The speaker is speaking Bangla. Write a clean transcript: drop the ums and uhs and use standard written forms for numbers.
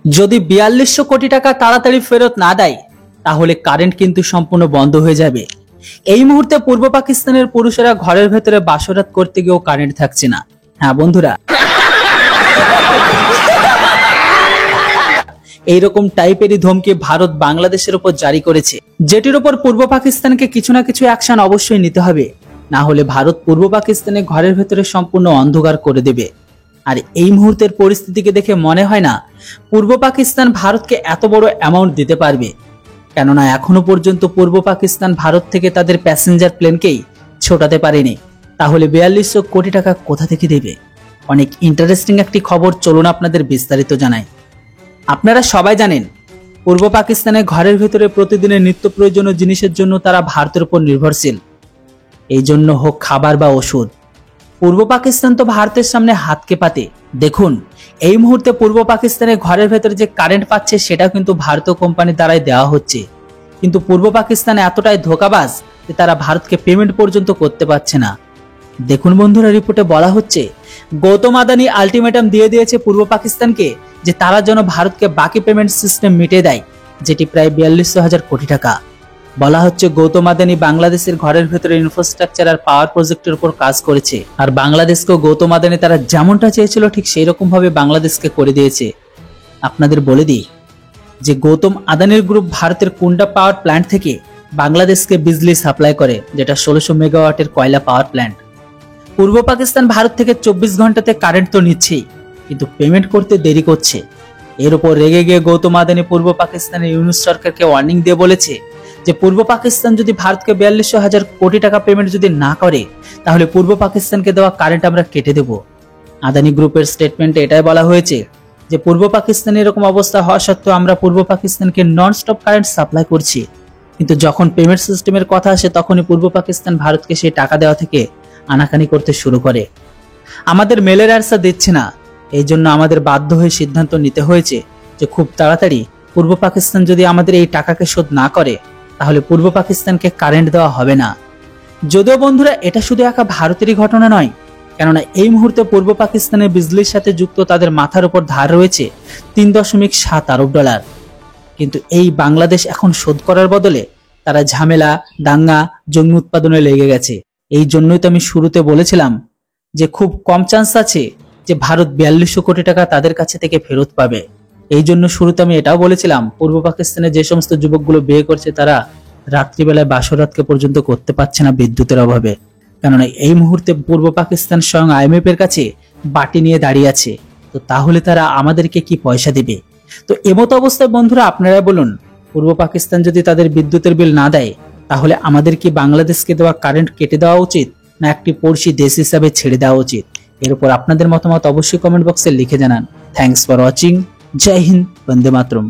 যদি 4200 কোটি টাকা তাড়াতাড়ি ফেরত না দেয় তাহলে কারেন্ট কিন্তু সম্পূর্ণ বন্ধ হয়ে যাবে। এই মুহূর্তে পূর্ব পাকিস্তানের পুরুষেরা ঘরের ভেতরে বাসরাত করতে গিয়েও কারেন্ট থাকছে না। হ্যাঁ বন্ধুরা, এইরকম টাইপেরই ধমকি ভারত বাংলাদেশের উপর জারি করেছে, যেটির উপর পূর্ব পাকিস্তানকে কিছু না কিছু অ্যাকশন অবশ্যই নিতে হবে, না হলে ভারত পূর্ব পাকিস্তানে ঘরের ভেতরে সম্পূর্ণ অন্ধকার করে দেবে। আর এই মুহূর্তের পরিস্থিতিকে দেখে মনে হয় না পূর্ব পাকিস্তান ভারতকে এত বড় অ্যামাউন্ট দিতে পারবে, কেননা এখনো পর্যন্ত পূর্ব পাকিস্তান ভারত থেকে তাদের প্যাসেঞ্জার প্লেনকেই ছোটাতে পারেনি, তাহলে 4200 কোটি টাকা কোথা থেকে দেবে? অনেক ইন্টারেস্টিং একটি খবর, চলুন আপনাদের বিস্তারিত জানাই। আপনারা সবাই জানেন পূর্ব পাকিস্তানে ঘরের ভেতরে প্রতিদিনের নিত্য প্রয়োজনীয় জিনিসের জন্য তারা ভারতের উপর নির্ভরশীল। এই জন্য হোক খাবার বা ওষুধ, পূর্ব পাকিস্তান তো ভারতের সামনে হাতকে পাতে। দেখুন এই মুহূর্তে পূর্ব পাকিস্তানে ঘরের ভেতরে যে কারেন্ট পাচ্ছে সেটাও কিন্তু ভারতীয় কোম্পানির দ্বারাই দেওয়া হচ্ছে, কিন্তু পূর্ব পাকিস্তান এতটাই ধোঁকাবাজ যে তারা ভারতকে পেমেন্ট পর্যন্ত করতে পারছে না। দেখুন বন্ধুরা, রিপোর্টে বলা হচ্ছে গৌতম আদানি আলটিমেটাম দিয়ে দিয়েছে পূর্ব পাকিস্তানকে যে তারা যেন ভারতকে বাকি পেমেন্ট সিস্টেম মিটিয়ে দেয়, যেটি প্রায় 42,000 কোটি টাকা। বলা হচ্ছে গৌতম আদানি বাংলাদেশের ঘরের ভেতরে ইনফ্রাস্ট্রাকচার আর পাওয়ার প্রজেক্টের উপর কাজ করেছে, আর বাংলাদেশকেও গৌতম আদানি তারা যেমনটা চেয়েছিল ঠিক সেই রকম ভাবে বাংলাদেশকে করে দিয়েছে। আপনাদের বলে দিই যে গৌতম আদানির গ্রুপ ভারতের কুন্ডা পাওয়ার প্ল্যান্ট থেকে বাংলাদেশকে বিজলি সাপ্লাই করে, যেটা 1600 মেগাওয়াটের কয়লা পাওয়ার প্ল্যান্ট। পূর্ব পাকিস্তান ভারত থেকে 24 ঘন্টাতে কারেন্ট তো নিচ্ছেই, কিন্তু পেমেন্ট করতে দেরি করছে। এর উপর রেগে গিয়ে গৌতম আদানি পূর্ব পাকিস্তানের ইউনূস সরকারকে ওয়ার্নিং দিয়ে বলেছে যে পূর্ব পাকিস্তান যদি ভারতকে 42,000 কোটি টাকা পেমেন্ট যদি না করে তাহলে পূর্ব পাকিস্তানকে দেওয়া কারেন্ট আমরা কেটে দেব। আদানি গ্রুপের স্টেটমেন্টে এটাই বলা হয়েছে যে পূর্ব পাকিস্তানে এরকম অবস্থা হওয়া সত্ত্বেও আমরা পূর্ব পাকিস্তানকে নন স্টপ কারেন্ট সাপ্লাই করছি, কিন্তু যখন পেমেন্ট সিস্টেমের কথা আসে তখনই পূর্ব পাকিস্তান ভারতকে সেই টাকা দেওয়া থেকে আনাকানি করতে শুরু করে। আমাদের মেলের আনসার দিচ্ছে না, এই জন্য আমাদের বাধ্য হয়ে সিদ্ধান্ত নিতে হয়েছে যে খুব তাড়াতাড়ি পূর্ব পাকিস্তান যদি আমাদের এই টাকাকে শোধ না করে তাহলে পূর্ব পাকিস্তানকে কারেন্ট দেওয়া হবে না। যদিও বন্ধুরা এটা শুধু একা ভারতেরই ঘটনা নয়, কেননা এই মুহূর্তে পূর্ব পাকিস্তানের বিজলির সাথে যুক্ত তাদের মাথার উপর ধার রয়েছে 3.7 আরব ডলার, কিন্তু এই বাংলাদেশ এখন শোধ করার বদলে তারা ঝামেলা, দাঙ্গা, জঙ্গি উৎপাদনে লেগে গেছে। এই জন্যই তো আমি শুরুতে বলেছিলাম যে খুব কম চান্স আছে যে ভারত 4200 কোটি টাকা তাদের কাছে থেকে ফেরত পাবে। এই জন্য শুরুতে আমি এটাও বলেছিলাম পূর্ব পাকিস্তানে যে সমস্ত যুবকগুলো বিয়ে করছে তারা রাত্রিবেলায় বাসরাতকে পর্যন্ত করতে পারছে না বিদ্যুতের অভাবে, কেননা এই মুহূর্তে পূর্ব পাকিস্তান স্বয়ং IMF এর কাছে বাটি নিয়ে দাঁড়িয়ে আছে। তো তাহলে তারা আমাদেরকে কি পয়সা দেবে? তো এমতো অবস্থায় বন্ধুরা আপনারা বলুন, পূর্ব পাকিস্তান যদি তাদের বিদ্যুতের বিল না দেয় তাহলে আমাদের কি বাংলাদেশকে দেওয়া কারেন্ট কেটে দেওয়া উচিত, না একটি পড়শি দেশ হিসাবে ছেড়ে দেওয়া উচিত? এর উপর আপনাদের মতামত অবশ্যই কমেন্ট বক্সে লিখে জানান। Thanks for watching. জয় হিন্দ, বন্দে মাতরম।